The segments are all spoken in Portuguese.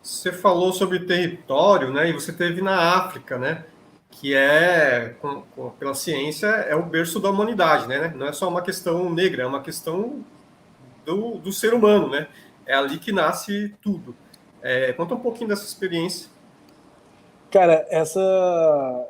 Você falou sobre território, né? E você teve na África, né? Que pela ciência, é o berço da humanidade, né? Não é só uma questão negra, é uma questão do ser humano, né? É ali que nasce tudo. Conta um pouquinho dessa experiência. Cara, essa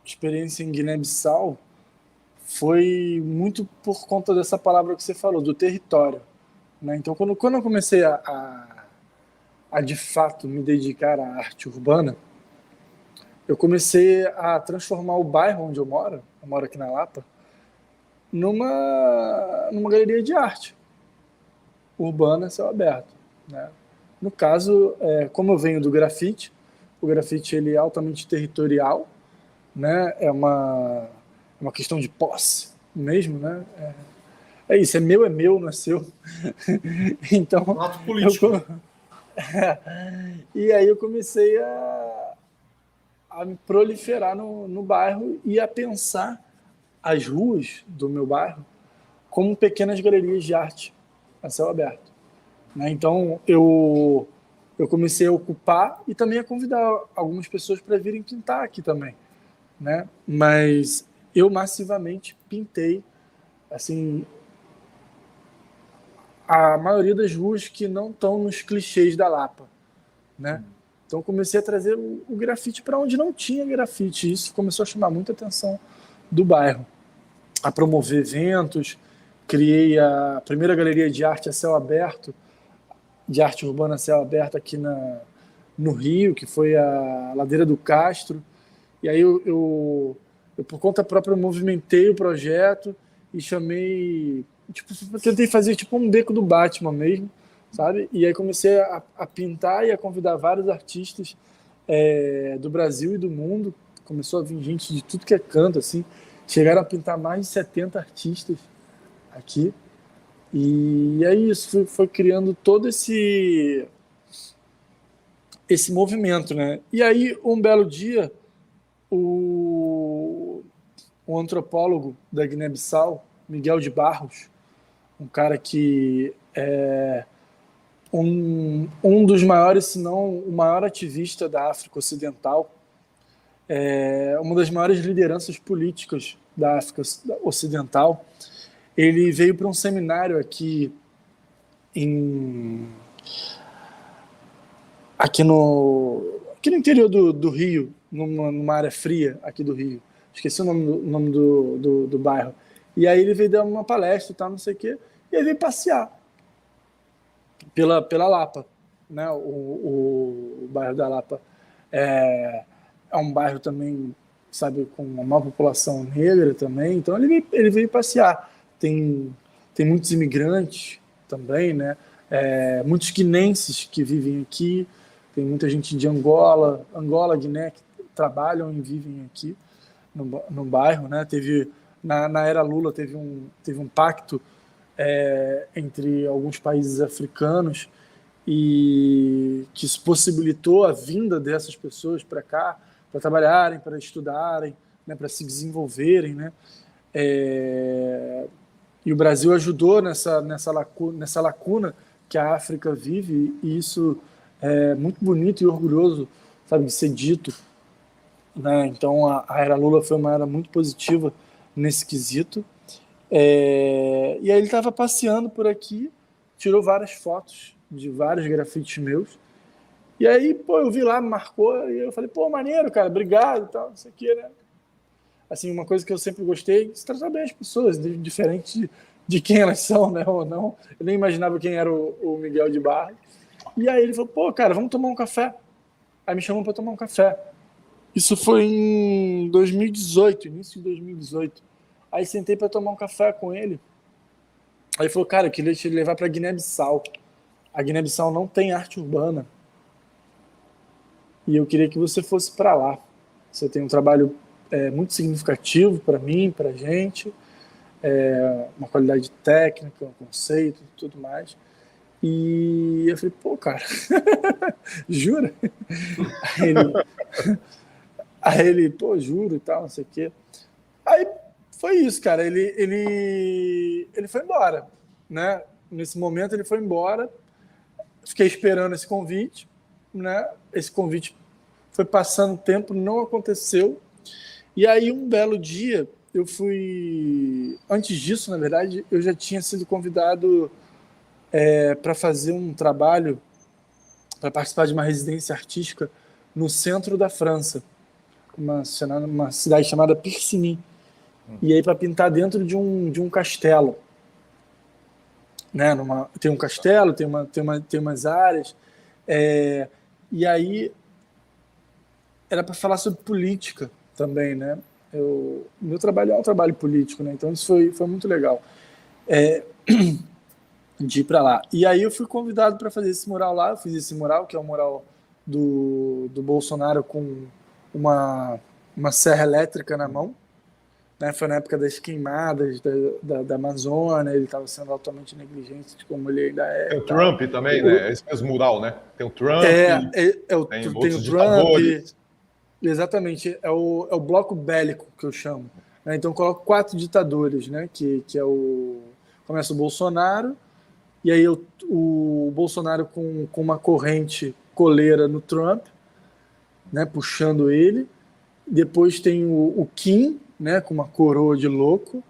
experiência em Guiné-Bissau foi muito por conta dessa palavra que você falou, do território. Né? Então, quando eu comecei a de fato me dedicar à arte urbana, eu comecei a transformar o bairro onde eu moro aqui na Lapa, numa galeria de arte urbana a céu aberto. Né? No caso, como eu venho do grafite, o grafite ele é altamente territorial, né? É uma questão de posse mesmo, né? É isso, é meu, não é seu. Então, Um ato eu, político, né? e aí eu comecei a me proliferar no bairro e a pensar as ruas do meu bairro como pequenas galerias de arte a céu aberto. Né? Então, eu comecei a ocupar e também a convidar algumas pessoas para virem pintar aqui também. Né? Mas eu massivamente pintei assim a maioria das ruas que não estão nos clichês da Lapa, né? Então comecei a trazer o grafite para onde não tinha grafite. E isso começou a chamar muita atenção do bairro, a promover eventos. Criei a primeira galeria de arte a céu aberto, de arte urbana a céu aberto aqui no Rio, que foi a Ladeira do Castro. E aí eu por conta própria, movimentei o projeto e chamei. Tipo, tentei fazer tipo um beco do Batman mesmo, sabe? E aí comecei a pintar e a convidar vários artistas do Brasil e do mundo. Começou a vir gente de tudo que é canto, assim. Chegaram a pintar mais de 70 artistas aqui. E é isso, foi criando todo esse movimento, né? E aí, um belo dia, o, um antropólogo da Guiné-Bissau, Miguel de Barros, um cara que é um dos maiores, se não o maior ativista da África Ocidental, uma das maiores lideranças políticas da África Ocidental. Ele veio para um seminário em, aqui no interior do Rio, numa área fria aqui do Rio. Esqueci o nome do bairro. E aí ele veio dar uma palestra e tal, não sei o quê, e ele veio passear pela Lapa. Né? O bairro da Lapa é um bairro também, sabe, com uma maior população negra também, então ele veio passear. Tem muitos imigrantes também, né? Muitos guinenses que vivem aqui, tem muita gente de Angola, Guiné, que trabalham e vivem aqui no bairro, né? Na era Lula teve um pacto entre alguns países africanos e que isso possibilitou a vinda dessas pessoas para cá, para trabalharem, para estudarem, né? Para se desenvolverem, né? E o Brasil ajudou nessa lacuna que a África vive, e isso é muito bonito e orgulhoso, sabe, de ser dito. Né? Então a era Lula foi uma era muito positiva nesse quesito. E aí ele estava passeando por aqui, tirou várias fotos de vários grafites meus. E aí, pô, eu vi lá, marcou, e eu falei, pô, maneiro, cara, obrigado e tal, não sei o que, né? Assim, uma coisa que eu sempre gostei, se tratar bem as pessoas, diferente de quem elas são, né, ou não. Eu nem imaginava quem era o Miguel de Barros. E aí ele falou, pô, cara, vamos tomar um café. Aí me chamou para tomar um café. Isso foi em 2018, início de 2018. Aí sentei para tomar um café com ele. Aí ele falou, cara, eu queria te levar para Guiné-Bissau. A Guiné-Bissau não tem arte urbana. E eu queria que você fosse para lá. Você tem um trabalho muito significativo para mim, para a gente, uma qualidade técnica, um conceito, tudo mais. E eu falei, pô, cara, jura? Aí ele, pô, juro e tal, não sei o quê. Aí foi isso, cara. Ele foi embora, né? Nesse momento ele foi embora. Fiquei esperando esse convite. né, esse convite foi passando o tempo, não aconteceu. E aí, um belo dia, eu fui... Antes disso, na verdade, eu já tinha sido convidado para fazer um trabalho, para participar de uma residência artística no centro da França, uma cidade chamada Persigny. E aí, para pintar dentro de um castelo. Né? Tem um castelo, tem umas áreas. E aí, era para falar sobre política também, né? Meu trabalho é um trabalho político, né? Então isso foi muito legal de ir para lá. E aí eu fui convidado para fazer esse mural lá. Eu fiz esse mural, que é o mural do Bolsonaro com uma serra elétrica na mão. Né? Foi na época das queimadas da Amazônia. Ele estava sendo altamente negligente de como ele ainda é. Tem o Trump também, né? Esse mesmo mural, né? Tem o Trump, tem tem outros o Trump. ditadores. Exatamente, é o bloco bélico que eu chamo. Né? Então eu coloco 4 ditadores, né? Que é começa o Bolsonaro, e aí o Bolsonaro com uma corrente coleira no Trump, né? Puxando ele. Depois tem o Kim, né? Com uma coroa de louco.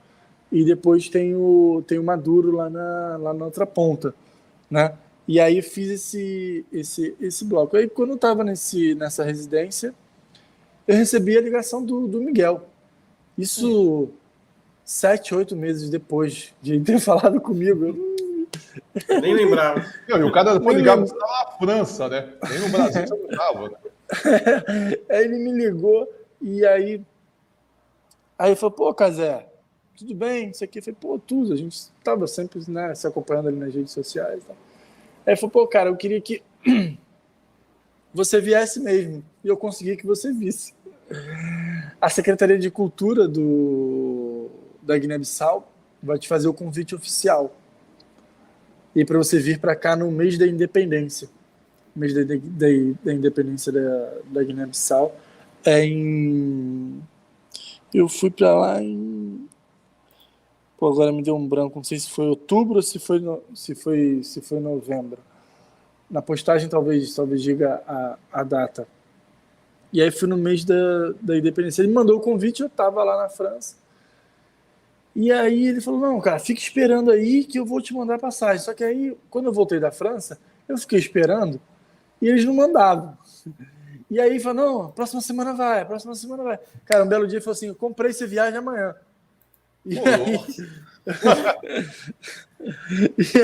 E depois tem o Maduro lá na outra ponta, né? E aí eu fiz esse bloco. Aí quando eu estava nessa residência, eu recebi a ligação do Miguel. Isso 7, 8 meses depois de ter falado comigo. Nem lembrava. E o cara foi ligar para você na França, né? Nem no Brasil você não estava, né? Aí ele me ligou e aí ele falou, pô, Cazé, tudo bem? Isso aqui. Eu falei, pô, tudo. A gente estava sempre, né, se acompanhando ali nas redes sociais. Tá? Aí ele falou, pô, cara, eu queria que você viesse mesmo. E eu consegui que você visse. A Secretaria de Cultura da Guiné-Bissau vai te fazer o convite oficial. E para você vir para cá no mês da independência. Mês da independência da Guiné-Bissau. Eu fui para lá em... Pô, agora me deu um branco. Não sei se foi outubro ou se foi novembro. Na postagem talvez diga a data. E aí fui no mês da independência. Ele me mandou o convite, eu estava lá na França. E aí ele falou, não, cara, fica esperando aí que eu vou te mandar a passagem. Só que aí, quando eu voltei da França, eu fiquei esperando e eles não mandavam. E aí ele falou, não, próxima semana vai. Cara, um belo dia ele falou assim, eu comprei, você viaja amanhã. E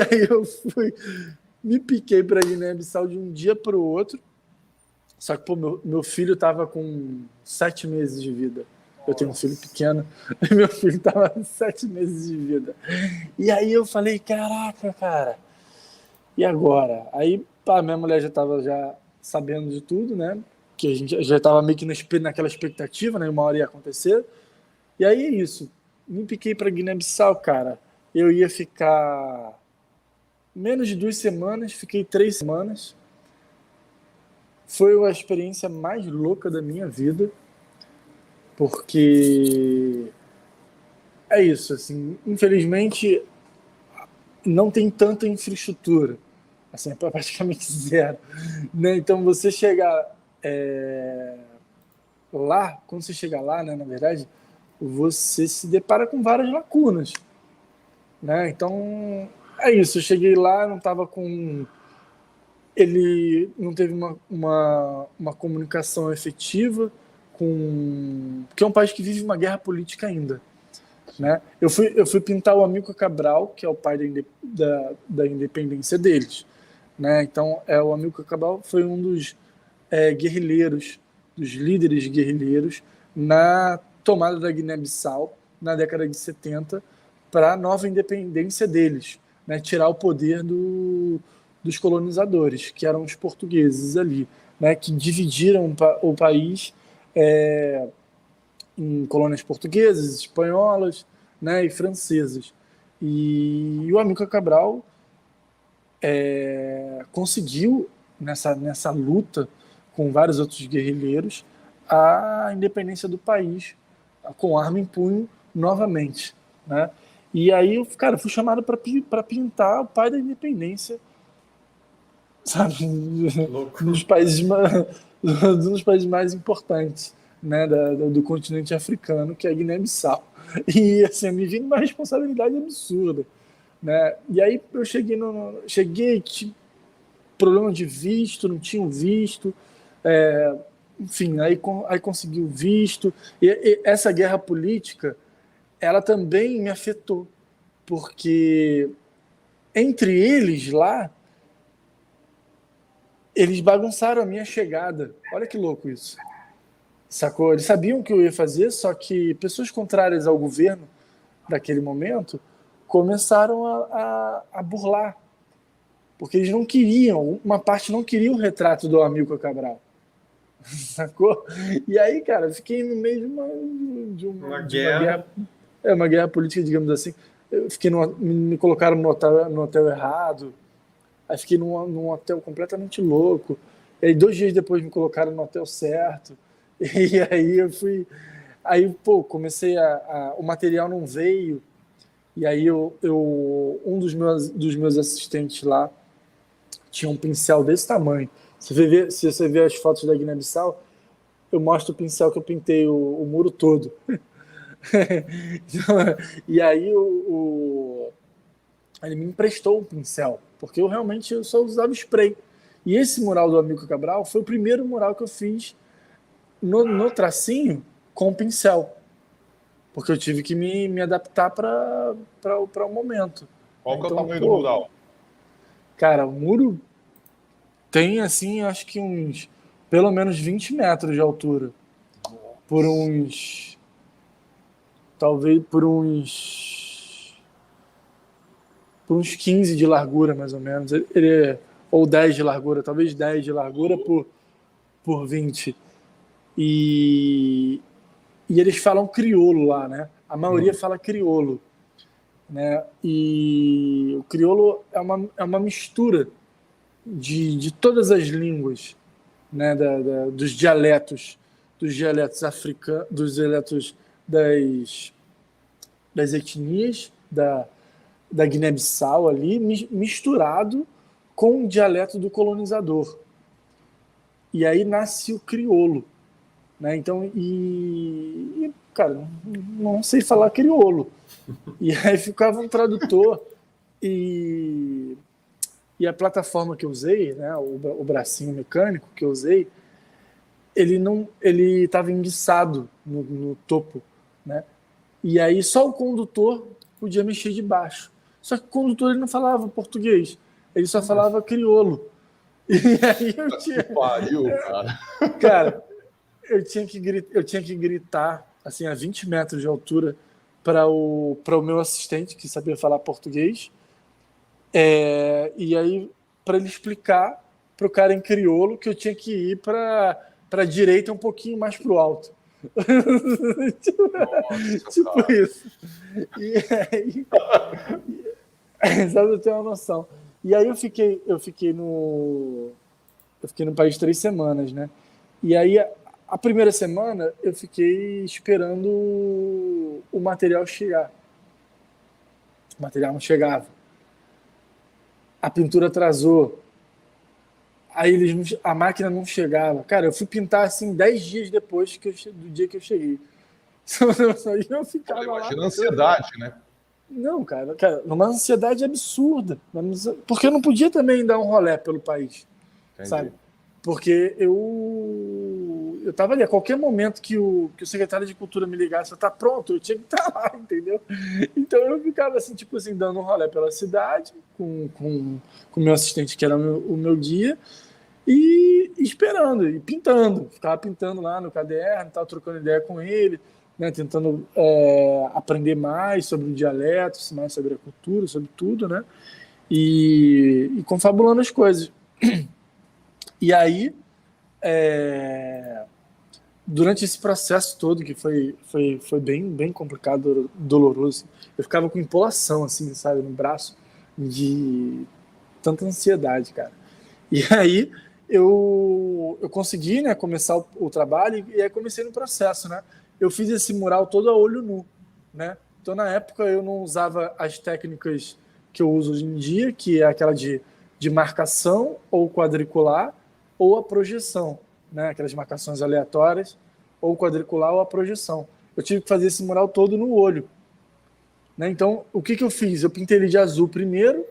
aí eu me piquei para Guiné-Bissau de um dia para o outro. Só que, pô, meu filho estava com 7 meses de vida. Eu tenho um filho pequeno, e meu filho estava com 7 meses de vida. E aí eu falei, caraca, cara, e agora? Aí, pá, minha mulher já estava sabendo de tudo, né? Que a gente já estava meio que naquela expectativa, né? Uma hora ia acontecer. E aí é isso. Me piquei para Guiné-Bissau, cara. Eu ia ficar menos de 2 semanas, fiquei 3 semanas. Foi a experiência mais louca da minha vida, porque é isso, assim, infelizmente não tem tanta infraestrutura, assim, é praticamente zero, né? Então você chegar lá, quando você chega lá, né, na verdade, você se depara com várias lacunas, né? Então é isso, eu cheguei lá, não estava com... Ele não teve uma comunicação efetiva porque é um país que vive uma guerra política ainda. Né? Eu fui pintar o Amílcar Cabral, que é o pai da independência deles. Né? Então, o Amílcar Cabral foi um dos guerrilheiros, dos líderes guerrilheiros na tomada da Guiné-Bissau na década de 70 para a nova independência deles, né? Tirar o poder dos colonizadores, que eram os portugueses ali, né? Que dividiram o país em colônias portuguesas, espanholas, né, e francesas. E o Amílcar Cabral conseguiu, nessa luta com vários outros guerrilheiros, a independência do país, com arma em punho, novamente. Né? E aí, cara, fui chamado para pintar o pai da independência sabe? Louco. Um dos países mais importantes, né, do continente africano, que é a Guiné-Bissau. E assim, me vindo uma responsabilidade absurda, né? E aí eu cheguei, problema de visto, não tinha visto, enfim, aí consegui o visto. E essa guerra política, ela também me afetou, porque entre eles lá, eles bagunçaram a minha chegada. Olha que louco isso. Sacou? Eles sabiam o que eu ia fazer, só que pessoas contrárias ao governo daquele momento começaram a burlar. Porque eles não queriam, uma parte não queria o retrato do Amílcar Cabral. Sacou? E aí, cara, eu fiquei no meio de uma guerra. Uma guerra política, digamos assim. Eu fiquei me colocaram no hotel errado. Aí fiquei num hotel completamente louco. E aí 2 dias depois me colocaram no hotel certo. E aí eu fui. Aí, pô, comecei o material não veio. E aí um dos meus assistentes lá tinha um pincel desse tamanho. Se você ver as fotos da Guiné-Bissau, eu mostro o pincel que eu pintei o muro todo. E aí ele me emprestou um pincel, porque eu só usava spray. E esse mural do Amílcar Cabral foi o primeiro mural que eu fiz no tracinho com pincel, porque eu tive que me adaptar para o momento. Qual que é o tamanho do mural? Cara, o muro tem, assim, acho que pelo menos 20 metros de altura, talvez por uns 15 de largura, mais ou menos. Ou 10 de largura, talvez 10 de largura por 20. E eles falam crioulo lá, né? A maioria fala crioulo, né? E o crioulo é uma mistura de todas as línguas, né? Dos dialetos africanos, dos dialetos das etnias da Guiné-Bissau ali, misturado com o dialeto do colonizador. E aí nasce o crioulo, né? Então, cara, não sei falar crioulo. E aí ficava um tradutor e a plataforma que eu usei, né, o bracinho mecânico que eu usei, ele estava enguiçado no topo, né? E aí só o condutor podia mexer de baixo. Só que o condutor ele não falava português, ele só falava crioulo. E aí eu tinha... Que pariu, cara. Cara, eu tinha que gritar assim, a 20 metros de altura para o meu assistente, que sabia falar português. E aí, para ele explicar para o cara em crioulo que eu tinha que ir para a direita um pouquinho mais para o alto. Nossa, tipo cara. isso. E aí, sabe, eu tenho uma noção. E aí eu fiquei no país 3 semanas, né? E aí a primeira semana eu fiquei esperando o material chegar. O material não chegava. A pintura atrasou. Aí a máquina não chegava. Cara, eu fui pintar assim 10 dias depois do dia que eu cheguei. E eu ficava Imagina lá. a ansiedade, né? Não, cara, numa ansiedade absurda. Porque eu não podia também dar um rolê pelo país. Entendi. Sabe? Porque eu tava ali, a qualquer momento que o secretário de Cultura me ligasse, eu tá pronto, eu tinha que estar lá, entendeu? Então eu ficava assim, tipo assim, dando um rolê pela cidade, com o meu assistente, que era o meu guia, e esperando, e pintando. Ficava pintando lá no caderno, tava trocando ideia com ele, né, tentando aprender mais sobre o dialeto, mais sobre a cultura, sobre tudo, né? E confabulando as coisas. E aí, durante esse processo todo, que foi bem, bem complicado, doloroso, eu ficava com empolação, assim, sabe, no braço, de tanta ansiedade, cara. E aí, eu consegui, né, começar o trabalho, e aí comecei no processo, né? Eu fiz esse mural todo a olho nu, né? Então, na época, eu não usava as técnicas que eu uso hoje em dia, que é aquela de de marcação ou quadricular ou a projeção, né? Aquelas marcações aleatórias, ou quadricular ou a projeção. Eu tive que fazer esse mural todo no olho, né? Então, o que eu fiz? Eu pintei ele de azul primeiro,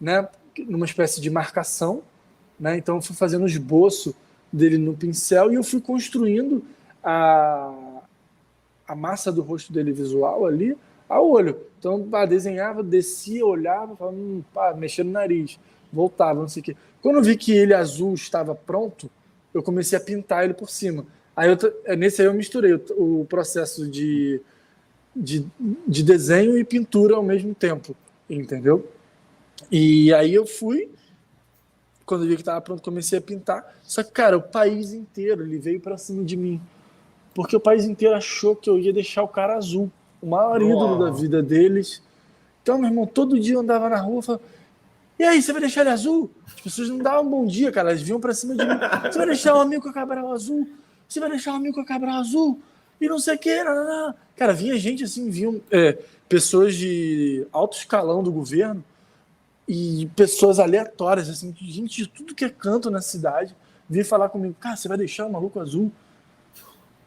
né? Numa espécie de marcação, né? Então, eu fui fazendo o esboço dele no pincel e eu fui construindo a massa do rosto dele visual ali a olho. Então, desenhava, descia, olhava, falava, mexendo no nariz, voltava, não sei o quê. Quando eu vi que ele azul estava pronto, eu comecei a pintar ele por cima. Aí nesse aí eu misturei o processo de desenho e pintura ao mesmo tempo, entendeu? E aí eu fui, quando eu vi que estava pronto, comecei a pintar. Só que, cara, o país inteiro, ele veio para cima de mim. Porque o país inteiro achou que eu ia deixar o cara azul, o maior ídolo da vida deles. Então, meu irmão, todo dia eu andava na rua e falava, e aí, você vai deixar ele azul? As pessoas não davam um bom dia, cara, elas vinham pra cima de mim. Você vai deixar o Amilcar Cabral azul? Você vai deixar o Amilcar Cabral azul? E não sei o que. Cara, vinha gente assim, vinham pessoas de alto escalão do governo e pessoas aleatórias, assim, gente de tudo que é canto na cidade, vinha falar comigo, cara, você vai deixar o maluco azul?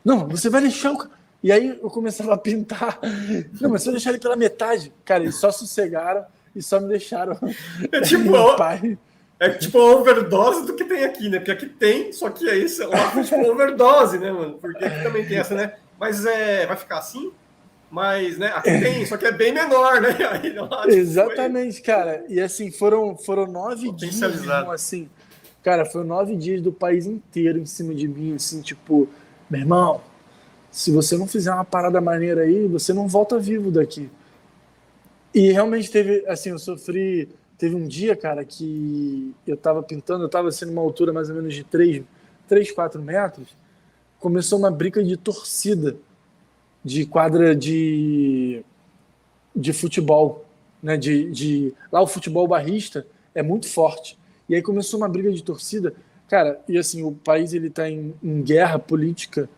Não, você vai deixar o... E aí eu começava a pintar. Não, mas você vai deixar ele pela metade. Cara, eles só sossegaram e só me deixaram. É tipo a overdose do que tem aqui, né? Porque aqui tem, só que é isso, lá foi tipo overdose, né, mano? Porque aqui também tem essa, né? Mas vai ficar assim? Mas, né, aqui tem, só que é bem menor, né? Aí, lá, tipo, exatamente, cara. E assim, foram 9 dias, irmão, assim. Cara, foram 9 dias do país inteiro em cima de mim, assim, tipo, meu irmão, se você não fizer uma parada maneira aí, você não volta vivo daqui. E realmente teve, assim, eu sofri... Teve um dia, cara, que eu tava pintando, eu tava assim numa altura mais ou menos de 3, 4 metros, começou uma briga de torcida, de quadra de futebol, né? Lá o futebol barrista é muito forte. E aí começou uma briga de torcida, cara, e assim, o país ele tá em guerra política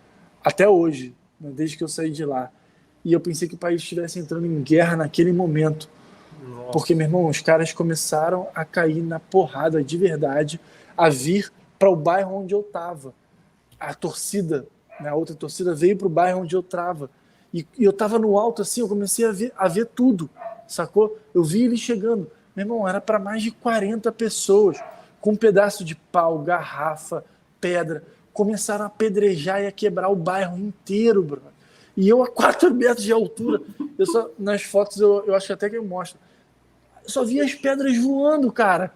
até hoje, né, desde que eu saí de lá. E eu pensei que o país estivesse entrando em guerra naquele momento. Nossa. Porque, meu irmão, os caras começaram a cair na porrada de verdade, a vir para o bairro onde eu tava. A torcida, né, a outra torcida veio para o bairro onde eu tava. E eu tava no alto, assim, eu comecei a ver tudo, sacou? Eu vi ele chegando. Meu irmão, era para mais de 40 pessoas, com um pedaço de pau, garrafa, pedra. Começaram a apedrejar e a quebrar o bairro inteiro, bro. E eu a 4 metros de altura. Nas fotos, eu acho até que eu mostro. Eu só vi as pedras voando, cara.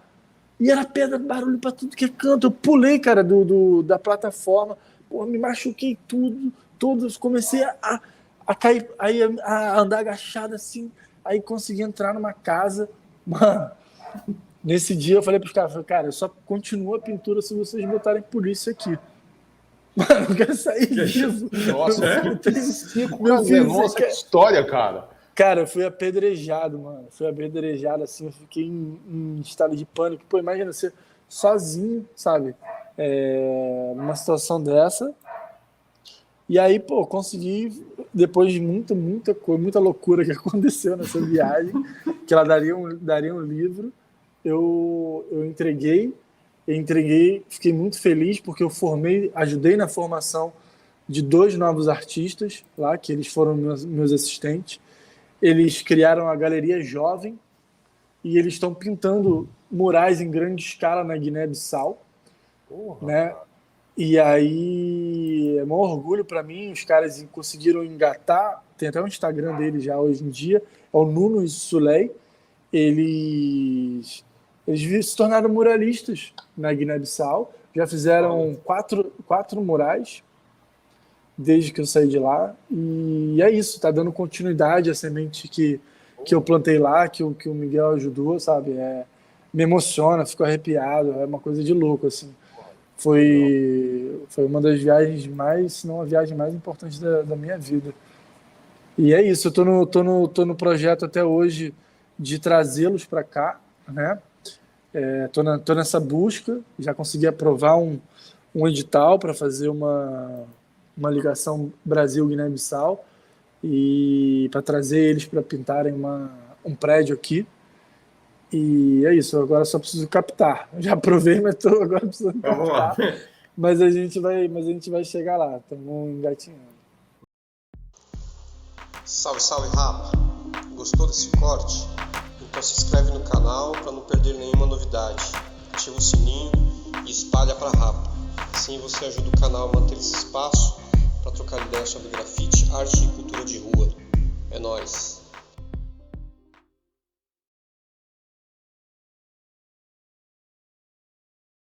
E era pedra, barulho pra tudo que é canto. Eu pulei, cara, da plataforma. Pô, me machuquei tudo. Comecei a cair, aí a andar agachado assim. Aí consegui entrar numa casa. Mano, nesse dia eu falei pros caras, cara, eu só continuo a pintura se vocês botarem polícia aqui. Mano, eu quero sair disso. Nossa, nossa, que história, cara. Cara, eu fui apedrejado, mano. Fui apedrejado, assim, eu fiquei em estado de pânico. Pô, imagina você sozinho, sabe? Numa situação dessa. E aí, pô, consegui, depois de muita loucura que aconteceu nessa viagem, que ela daria um livro, eu entreguei, fiquei muito feliz porque eu ajudei na formação de 2 novos artistas lá, que eles foram meus assistentes. Eles criaram a Galeria Jovem e eles estão pintando murais em grande escala na Guiné-Bissau, né? E aí é um orgulho para mim, os caras conseguiram engatar, tem até o Instagram deles já hoje em dia, é o Nuno e Suley. Eles se tornaram muralistas na Guiné-Bissau, já fizeram 4 murais desde que eu saí de lá, e é isso, tá dando continuidade à semente que eu plantei lá, que o Miguel ajudou, sabe? Me emociona, fico arrepiado, é uma coisa de louco, assim. Foi uma das viagens se não a viagem mais importante da minha vida. E é isso, eu tô no projeto até hoje de trazê-los para cá, né? Tô nessa busca, já consegui aprovar um edital para fazer uma ligação Brasil-Guiné-Bissau e para trazer eles para pintarem um prédio aqui. E é isso, agora só preciso captar. Eu já provei, mas tô agora precisando Vamos lá. captar. Mas a gente vai chegar lá, estamos engatinhando. Salve, salve, rapa! Gostou desse corte? Então se inscreve no canal para não perder nenhuma novidade. Ativa o sininho e espalha para rapa. Assim você ajuda o canal a manter esse espaço para trocar ideias sobre grafite, arte e cultura de rua. É nóis!